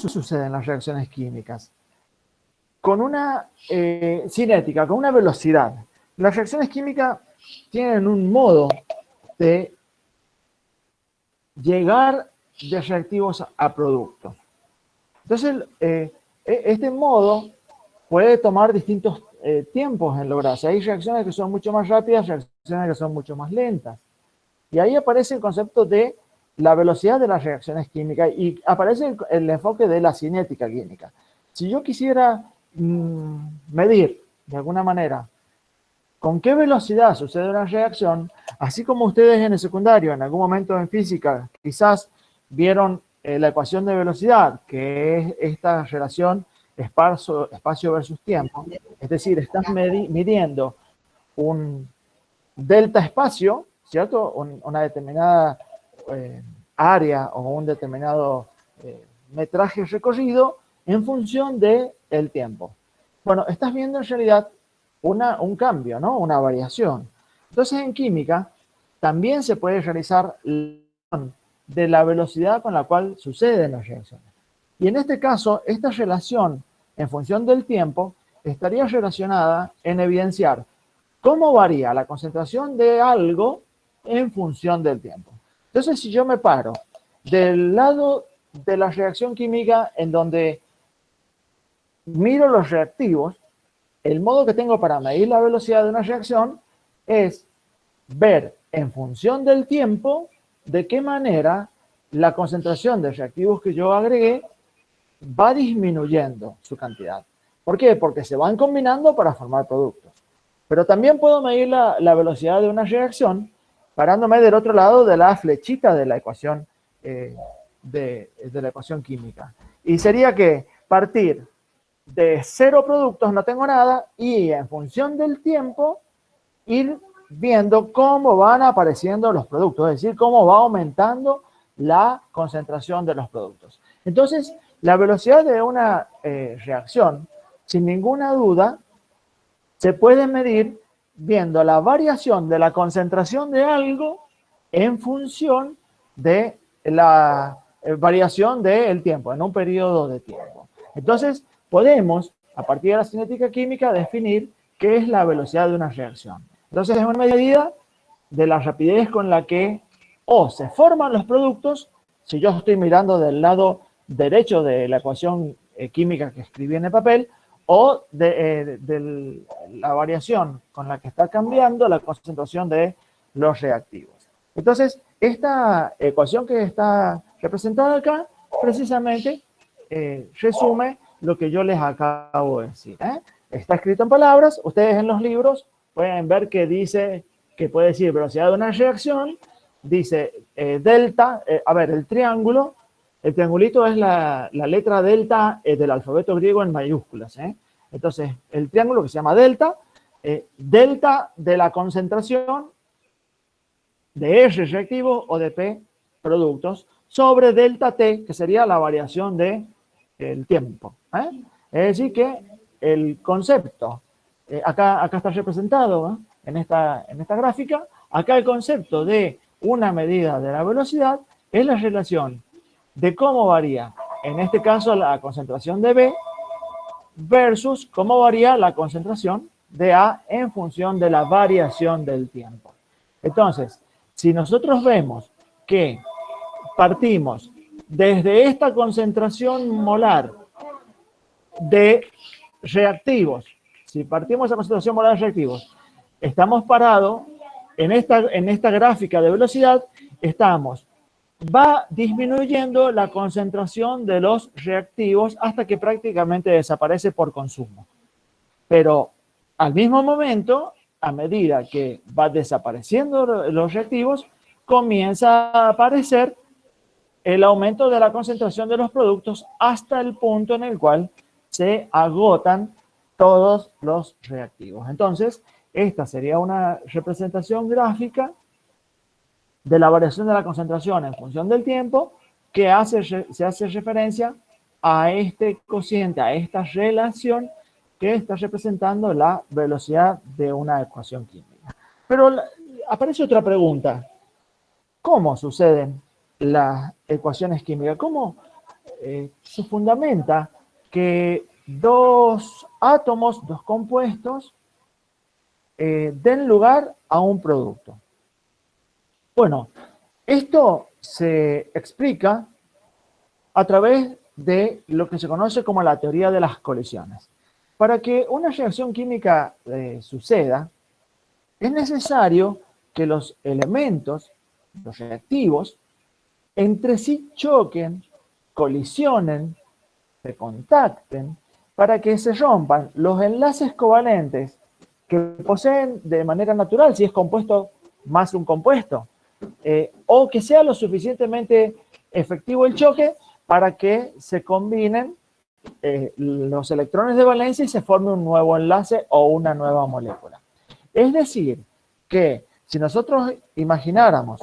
suceden las reacciones químicas? Con una cinética, con una velocidad. Las reacciones químicas tienen un modo de llegar de reactivos a productos. Entonces, este modo puede tomar distintos tiempos en lograrse. Hay reacciones que son mucho más rápidas, reacciones que son mucho más lentas. Y ahí aparece el concepto de la velocidad de las reacciones químicas y aparece el enfoque de la cinética química. Si yo quisiera medir, de alguna manera, con qué velocidad sucede una reacción, así como ustedes en el secundario, en algún momento en física, quizás vieron la ecuación de velocidad, que es esta relación espacio versus tiempo. Es decir, estás midiendo un delta espacio, ¿cierto? Una determinada área o un determinado metraje recorrido en función del tiempo. Bueno, estás viendo en realidad un cambio, ¿no? Una variación. Entonces, en química también se puede realizar de la velocidad con la cual suceden las reacciones. Y en este caso, esta relación en función del tiempo estaría relacionada en evidenciar cómo varía la concentración de algo en función del tiempo. Entonces, si yo me paro del lado de la reacción química en donde miro los reactivos, el modo que tengo para medir la velocidad de una reacción es ver en función del tiempo de qué manera la concentración de reactivos que yo agregué va disminuyendo su cantidad. ¿Por qué? Porque se van combinando para formar productos. Pero también puedo medir la velocidad de una reacción parándome del otro lado de la flechita de la ecuación, de la ecuación química. Y sería que partir de 0 productos no tengo nada y en función del tiempo ir viendo cómo van apareciendo los productos, es decir, cómo va aumentando la concentración de los productos. Entonces, la velocidad de una reacción, sin ninguna duda, se puede medir viendo la variación de la concentración de algo en función de la variación del tiempo, en un periodo de tiempo. Entonces, podemos, a partir de la cinética química, definir qué es la velocidad de una reacción. Entonces, es una medida de la rapidez con la que se forman los productos, si yo estoy mirando del lado derecho de la ecuación química que escribí en el papel, o de la variación con la que está cambiando la concentración de los reactivos. Entonces, esta ecuación que está representada acá, precisamente resume lo que yo les acabo de decir. Está escrito en palabras, ustedes en los libros pueden ver que dice, que puede decir velocidad de una reacción, dice delta, el triángulo, el triangulito es la letra delta del alfabeto griego en mayúsculas. Entonces, el triángulo que se llama delta, delta de la concentración de R reactivo o de P productos sobre delta T, que sería la variación del tiempo. Es decir que el concepto, acá está representado en esta gráfica, acá el concepto de una medida de la velocidad es la relación de cómo varía, en este caso, la concentración de B versus cómo varía la concentración de A en función de la variación del tiempo. Entonces, si nosotros vemos que partimos desde esta concentración molar de reactivos, si partimos de esa concentración molar de reactivos, estamos parados en esta gráfica de velocidad, va disminuyendo la concentración de los reactivos hasta que prácticamente desaparece por consumo. Pero al mismo momento, a medida que va desapareciendo los reactivos, comienza a aparecer el aumento de la concentración de los productos hasta el punto en el cual se agotan todos los reactivos. Entonces, esta sería una representación gráfica de la variación de la concentración en función del tiempo que se hace referencia a este cociente, a esta relación que está representando la velocidad de una ecuación química. Pero aparece otra pregunta. ¿Cómo suceden las ecuaciones químicas? se fundamenta que dos átomos, dos compuestos, den lugar a un producto. Bueno, esto se explica a través de lo que se conoce como la teoría de las colisiones. Para que una reacción química suceda, es necesario que los elementos, los reactivos, entre sí choquen, colisionen, se contacten, para que se rompan los enlaces covalentes que poseen de manera natural, si es compuesto más un compuesto, o que sea lo suficientemente efectivo el choque para que se combinen los electrones de valencia y se forme un nuevo enlace o una nueva molécula. Es decir, que si nosotros imagináramos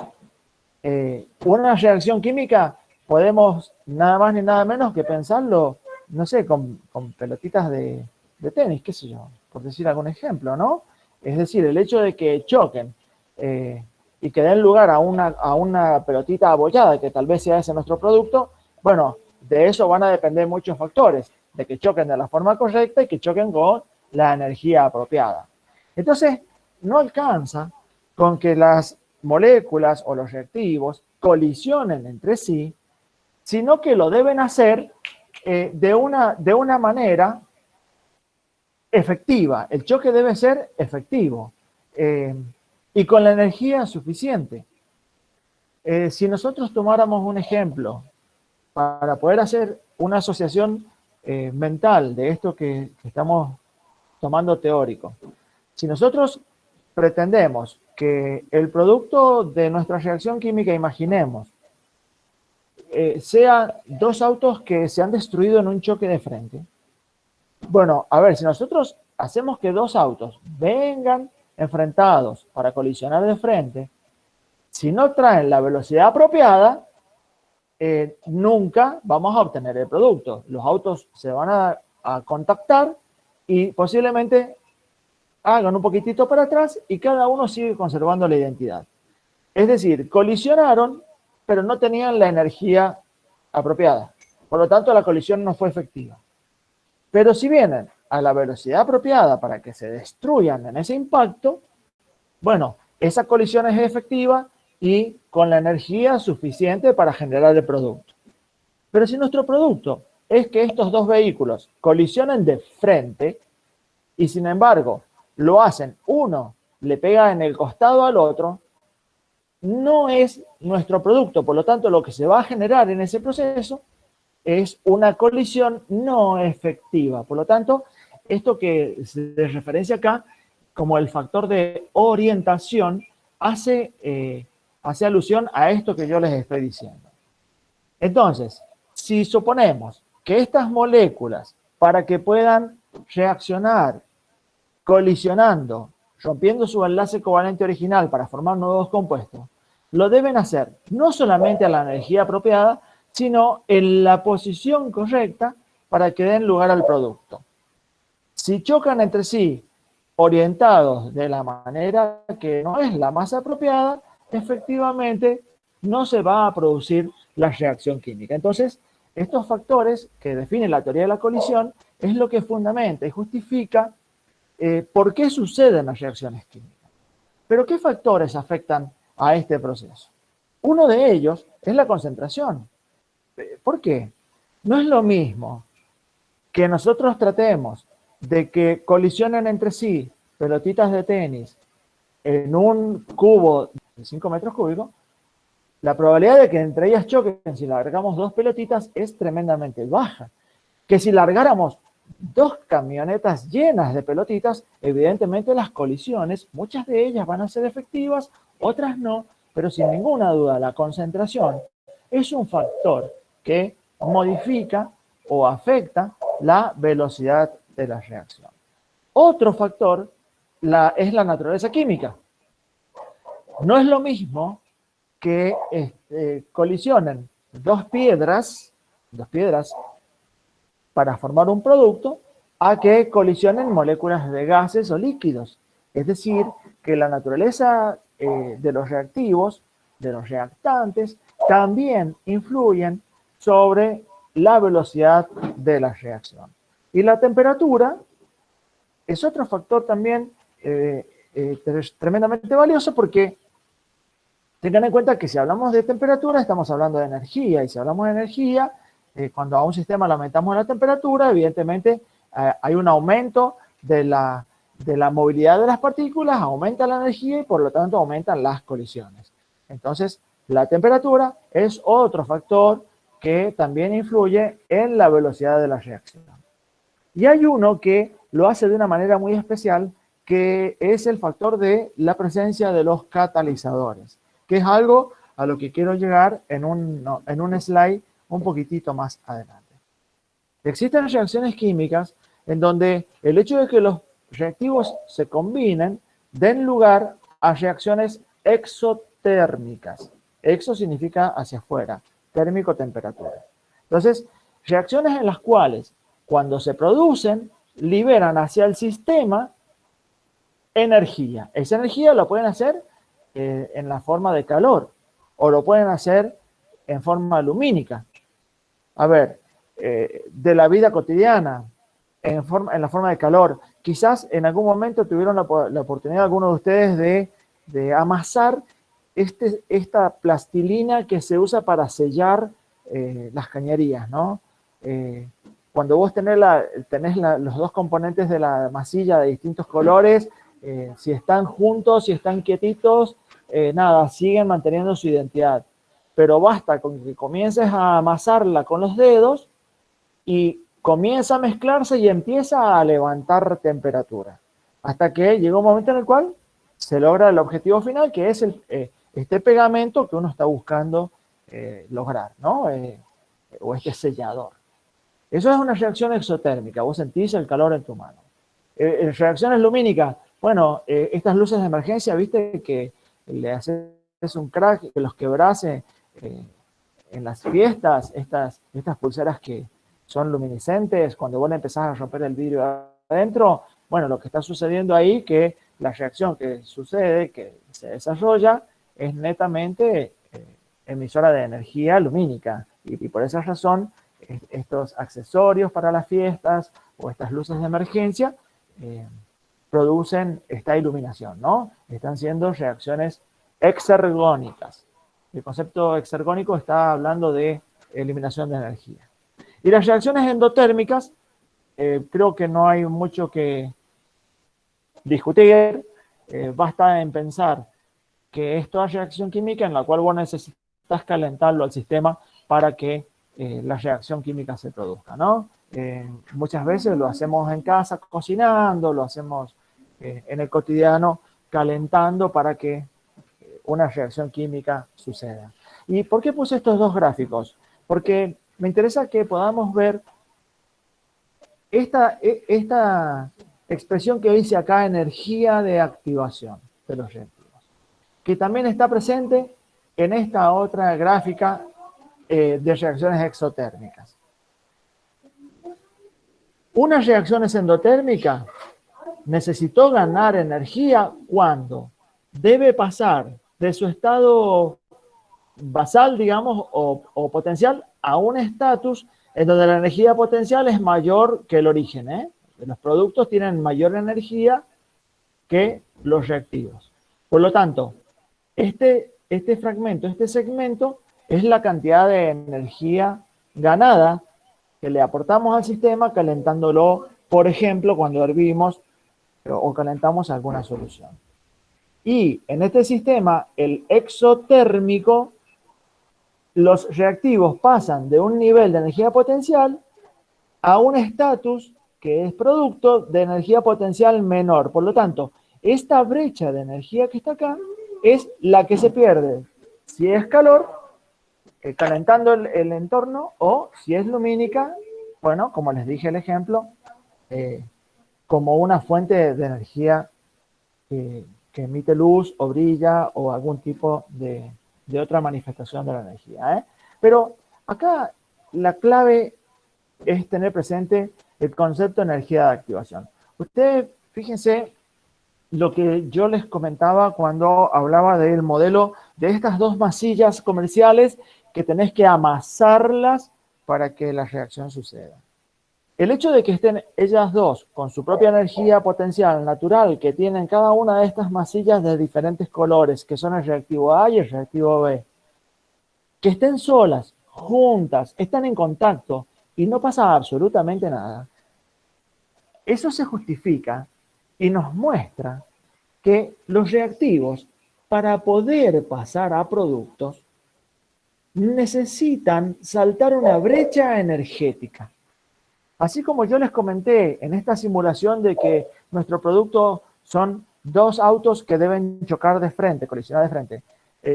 una reacción química, podemos nada más ni nada menos que pensarlo, no sé, con pelotitas de tenis, qué sé yo, por decir algún ejemplo, ¿no? Es decir, el hecho de que choquen y que den lugar a una pelotita abollada, que tal vez sea ese nuestro producto, bueno, de eso van a depender muchos factores, de que choquen de la forma correcta y que choquen con la energía apropiada. Entonces, no alcanza con que las moléculas o los reactivos colisionen entre sí, sino que lo deben hacer de una manera efectiva. El choque debe ser efectivo y con la energía suficiente. Si nosotros tomáramos un ejemplo para poder hacer una asociación mental de esto que estamos tomando teórico, si nosotros pretendemos que el producto de nuestra reacción química, imaginemos, sean dos autos que se han destruido en un choque de frente. Bueno, a ver, si nosotros hacemos que dos autos vengan enfrentados para colisionar de frente, si no traen la velocidad apropiada, nunca vamos a obtener el producto. Los autos se van a contactar y posiblemente hagan un poquitito para atrás y cada uno sigue conservando la identidad. Es decir, colisionaron, pero no tenían la energía apropiada. Por lo tanto, la colisión no fue efectiva. Pero si vienen a la velocidad apropiada para que se destruyan en ese impacto, bueno, esa colisión es efectiva y con la energía suficiente para generar el producto. Pero si nuestro producto es que estos dos vehículos colisionen de frente y sin embargo lo hacen, uno le pega en el costado al otro, no es nuestro producto. Por lo tanto, lo que se va a generar en ese proceso es una colisión no efectiva. Por lo tanto, esto que se referencia acá como el factor de orientación hace alusión a esto que yo les estoy diciendo. Entonces, si suponemos que estas moléculas, para que puedan reaccionar colisionando, rompiendo su enlace covalente original para formar nuevos compuestos, lo deben hacer no solamente a la energía apropiada, sino en la posición correcta para que den lugar al producto. Si chocan entre sí orientados de la manera que no es la más apropiada, efectivamente no se va a producir la reacción química. Entonces, estos factores que definen la teoría de la colisión es lo que fundamenta y justifica por qué suceden las reacciones químicas. Pero ¿qué factores afectan a este proceso? Uno de ellos es la concentración. ¿Por qué? No es lo mismo que nosotros tratemos de que colisionen entre sí pelotitas de tenis en un cubo de 5 metros cúbicos. La probabilidad de que entre ellas choquen si largamos dos pelotitas es tremendamente baja. Que si largáramos dos camionetas llenas de pelotitas, evidentemente las colisiones, muchas de ellas van a ser efectivas, otras no, pero sin ninguna duda la concentración es un factor que modifica o afecta la velocidad de la reacción. Otro factor es la naturaleza química. No es lo mismo que colisionen dos piedras para formar un producto a que colisionen moléculas de gases o líquidos. Es decir, que la naturaleza de los reactivos, de los reactantes, también influyen sobre la velocidad de la reacción. Y la temperatura es otro factor también tremendamente valioso, porque tengan en cuenta que si hablamos de temperatura estamos hablando de energía, y si hablamos de energía, cuando a un sistema le aumentamos la temperatura, evidentemente hay un aumento de la movilidad de las partículas, aumenta la energía y por lo tanto aumentan las colisiones. Entonces, la temperatura es otro factor que también influye en la velocidad de la reacción. Y hay uno que lo hace de una manera muy especial, que es el factor de la presencia de los catalizadores, que es algo a lo que quiero llegar en un slide un poquitito más adelante. Existen reacciones químicas en donde el hecho de que los reactivos se combinen den lugar a reacciones exotérmicas. Exo significa hacia afuera, térmico, temperatura. Entonces, reacciones en las cuales, cuando se producen, liberan hacia el sistema energía. Esa energía lo pueden hacer en la forma de calor, o lo pueden hacer en forma lumínica. A ver, de la vida cotidiana, en la forma de calor. Quizás en algún momento tuvieron la oportunidad algunos de ustedes de amasar esta plastilina que se usa para sellar las cañerías, ¿no? Cuando vos tenés los dos componentes de la masilla de distintos colores, si están juntos, si están quietitos, nada, siguen manteniendo su identidad. Pero basta con que comiences a amasarla con los dedos y comienza a mezclarse y empieza a levantar temperatura. Hasta que llega un momento en el cual se logra el objetivo final, que es este pegamento que uno está buscando lograr, ¿no? O este sellador. Eso es una reacción exotérmica. Vos sentís el calor en tu mano. Reacciones lumínicas. Bueno, estas luces de emergencia, viste que le haces un crack, que los quebrás en las fiestas, estas pulseras que son luminiscentes, cuando vos le empezás a romper el vidrio adentro, bueno, lo que está sucediendo ahí, que la reacción que sucede, que se desarrolla, es netamente emisora de energía lumínica. Y por esa razón, estos accesorios para las fiestas o estas luces de emergencia producen esta iluminación, ¿no? Están siendo reacciones exergónicas. El concepto exergónico está hablando de eliminación de energía. Y las reacciones endotérmicas, creo que no hay mucho que discutir. Basta en pensar que es toda reacción química en la cual vos necesitas calentarlo al sistema para que la reacción química se produzca, ¿no? Muchas veces lo hacemos en casa cocinando, lo hacemos en el cotidiano calentando para que una reacción química suceda. ¿Y por qué puse estos dos gráficos? Porque me interesa que podamos ver esta expresión que dice acá, energía de activación de los reactivos, que también está presente en esta otra gráfica de reacciones exotérmicas. Una reacción endotérmica necesitó ganar energía cuando debe pasar de su estado basal, digamos, o potencial, a un estatus en donde la energía potencial es mayor que el origen. Los productos tienen mayor energía que los reactivos. Por lo tanto, este fragmento, este segmento, es la cantidad de energía ganada que le aportamos al sistema calentándolo, por ejemplo, cuando hervimos o calentamos alguna solución. Y en este sistema, el exotérmico, los reactivos pasan de un nivel de energía potencial a un estatus que es producto de energía potencial menor. Por lo tanto, esta brecha de energía que está acá es la que se pierde si es calor, calentando el entorno, o si es lumínica, bueno, como les dije el ejemplo, como una fuente de energía que emite luz o brilla o algún tipo de otra manifestación de la energía. Pero acá la clave es tener presente el concepto de energía de activación. Ustedes, fíjense lo que yo les comentaba cuando hablaba del modelo de estas dos masillas comerciales que tenés que amasarlas para que la reacción suceda. El hecho de que estén ellas dos con su propia energía potencial natural, que tienen cada una de estas masillas de diferentes colores, que son el reactivo A y el reactivo B, que estén solas, juntas, están en contacto y no pasa absolutamente nada, eso se justifica y nos muestra que los reactivos, para poder pasar a productos, necesitan saltar una brecha energética. Así como yo les comenté en esta simulación de que nuestro producto son dos autos que deben chocar de frente, colisionar de frente.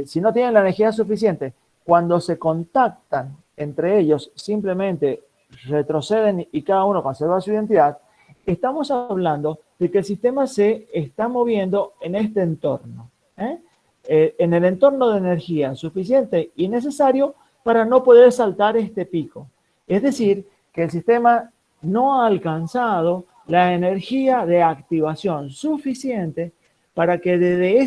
Si no tienen la energía suficiente, cuando se contactan entre ellos, simplemente retroceden y cada uno conserva su identidad. Estamos hablando de que el sistema se está moviendo en este entorno, en el entorno de energía suficiente y necesario para no poder saltar este pico. Es decir, que el sistema no ha alcanzado la energía de activación suficiente para que desde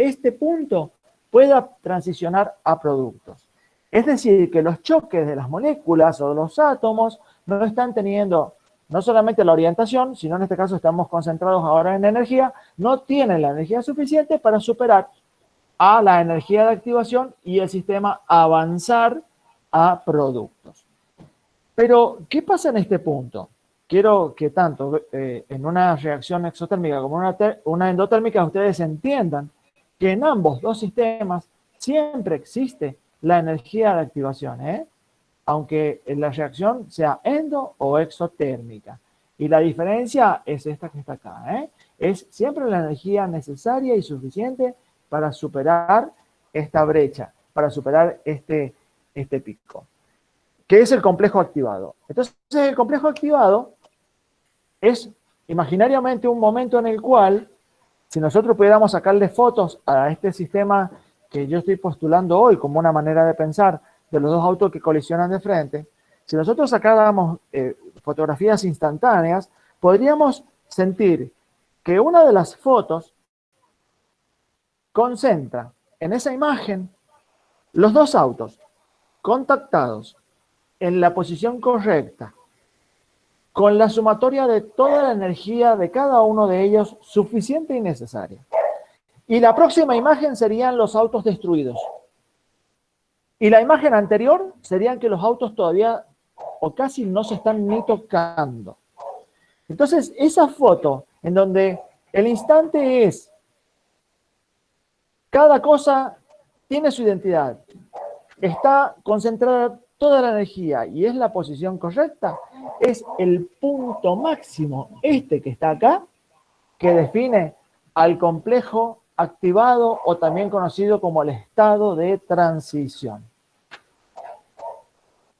este punto pueda transicionar a productos. Es decir, que los choques de las moléculas o de los átomos no están teniendo no solamente la orientación, sino en este caso estamos concentrados ahora en energía, no tienen la energía suficiente para superar a la energía de activación y el sistema avanzar a productos. Pero, ¿qué pasa en este punto? Quiero que tanto en una reacción exotérmica como una endotérmica ustedes entiendan que en ambos dos sistemas siempre existe la energía de activación, aunque la reacción sea endo o exotérmica. Y la diferencia es esta que está acá, es siempre la energía necesaria y suficiente para superar esta brecha, para superar este pico, que es el complejo activado. Entonces, el complejo activado es imaginariamente un momento en el cual, si nosotros pudiéramos sacarle fotos a este sistema que yo estoy postulando hoy como una manera de pensar de los dos autos que colisionan de frente, si nosotros sacáramos fotografías instantáneas, podríamos sentir que una de las fotos concentra en esa imagen los dos autos contactados en la posición correcta, con la sumatoria de toda la energía de cada uno de ellos suficiente y necesaria. Y la próxima imagen serían los autos destruidos. Y la imagen anterior serían que los autos todavía o casi no se están ni tocando. Entonces, esa foto en donde el instante es, cada cosa tiene su identidad, está concentrada toda la energía y es la posición correcta, es el punto máximo, este que está acá, que define al complejo activado o también conocido como el estado de transición.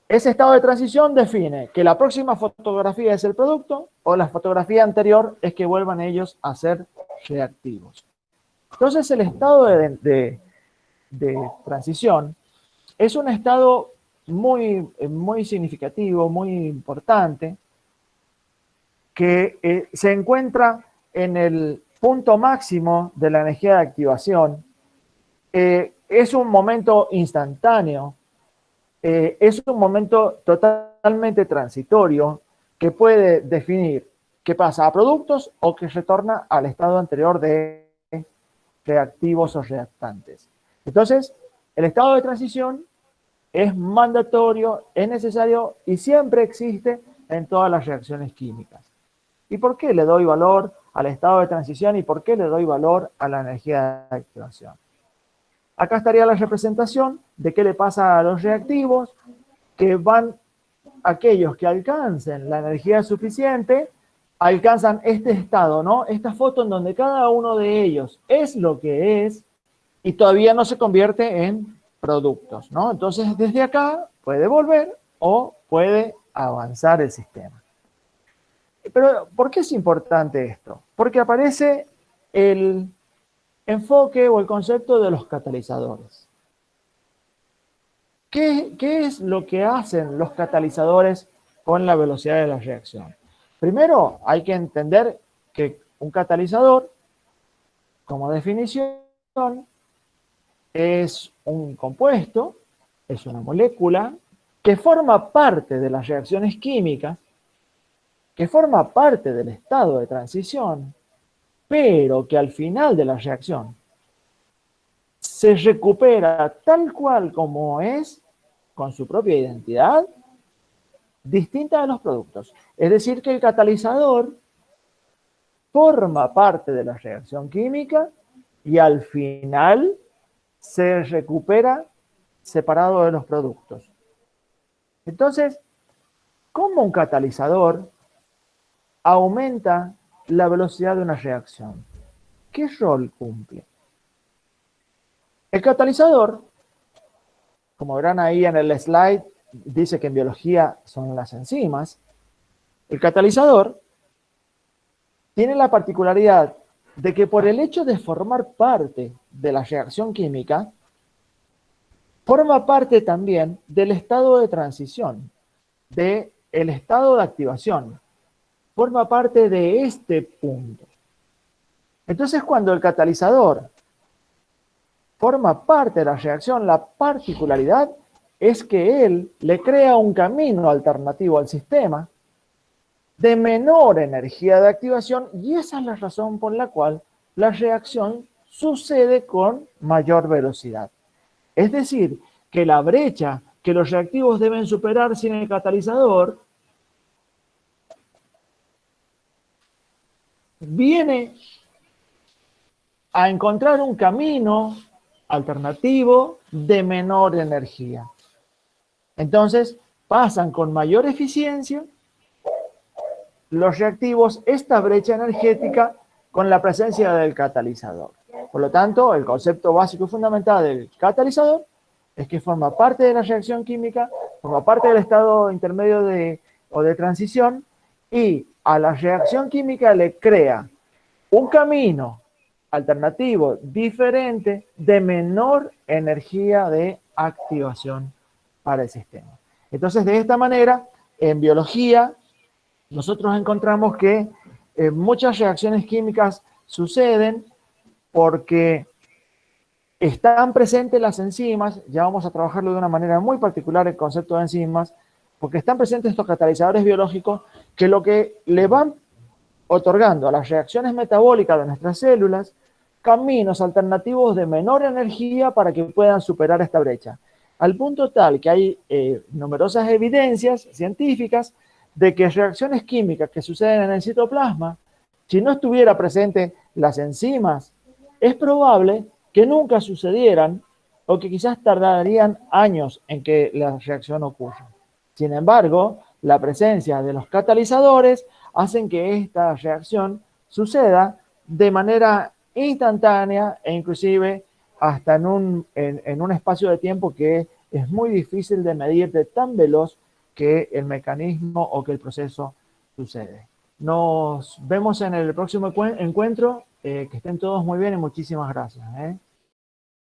Ese estado de transición define que la próxima fotografía es el producto o la fotografía anterior es que vuelvan ellos a ser reactivos. Entonces el estado de transición es un estado muy significativo, muy importante, que se encuentra en el punto máximo de la energía de activación. Es un momento instantáneo, es un momento totalmente transitorio que puede definir qué pasa a productos o que retorna al estado anterior de reactivos o reactantes. Entonces, el estado de transición es mandatorio, es necesario y siempre existe en todas las reacciones químicas. ¿Y por qué le doy valor al estado de transición y por qué le doy valor a la energía de activación? Acá estaría la representación de qué le pasa a los reactivos, que van aquellos que alcancen la energía suficiente, alcanzan este estado, ¿no? Esta foto en donde cada uno de ellos es lo que es y todavía no se convierte en productos, ¿no? Entonces, desde acá puede volver o puede avanzar el sistema. Pero, ¿por qué es importante esto? Porque aparece el enfoque o el concepto de los catalizadores. ¿Qué es lo que hacen los catalizadores con la velocidad de la reacción? Primero, hay que entender que un catalizador, como definición, es un compuesto, es una molécula que forma parte de las reacciones químicas, que forma parte del estado de transición, pero que al final de la reacción se recupera tal cual como es, con su propia identidad, distinta de los productos. Es decir, que el catalizador forma parte de la reacción química y al final se recupera separado de los productos. Entonces, ¿cómo un catalizador aumenta la velocidad de una reacción? ¿Qué rol cumple? El catalizador, como verán ahí en el slide, dice que en biología son las enzimas. El catalizador tiene la particularidad de que por el hecho de formar parte de la reacción química, forma parte también del estado de transición, del estado de activación. Forma parte de este punto. Entonces, cuando el catalizador forma parte de la reacción, la particularidad es que él le crea un camino alternativo al sistema de menor energía de activación, y esa es la razón por la cual la reacción sucede con mayor velocidad. Es decir, que la brecha que los reactivos deben superar sin el catalizador viene a encontrar un camino alternativo de menor energía. Entonces, pasan con mayor eficiencia los reactivos esta brecha energética con la presencia del catalizador. Por lo tanto, el concepto básico y fundamental del catalizador es que forma parte de la reacción química, forma parte del estado intermedio o de transición, y a la reacción química le crea un camino alternativo, diferente, de menor energía de activación para el sistema. Entonces, de esta manera, en biología, nosotros encontramos que muchas reacciones químicas suceden porque están presentes las enzimas. Ya vamos a trabajarlo de una manera muy particular el concepto de enzimas, porque están presentes estos catalizadores biológicos que lo que le van otorgando a las reacciones metabólicas de nuestras células caminos alternativos de menor energía para que puedan superar esta brecha. Al punto tal que hay numerosas evidencias científicas de que reacciones químicas que suceden en el citoplasma, si no estuviera presente las enzimas, es probable que nunca sucedieran o que quizás tardarían años en que la reacción ocurra. Sin embargo, la presencia de los catalizadores hacen que esta reacción suceda de manera instantánea e inclusive hasta en un espacio de tiempo que es muy difícil de medir, de tan veloz que el mecanismo o que el proceso sucede. Nos vemos en el próximo encuentro. Que estén todos muy bien y muchísimas gracias.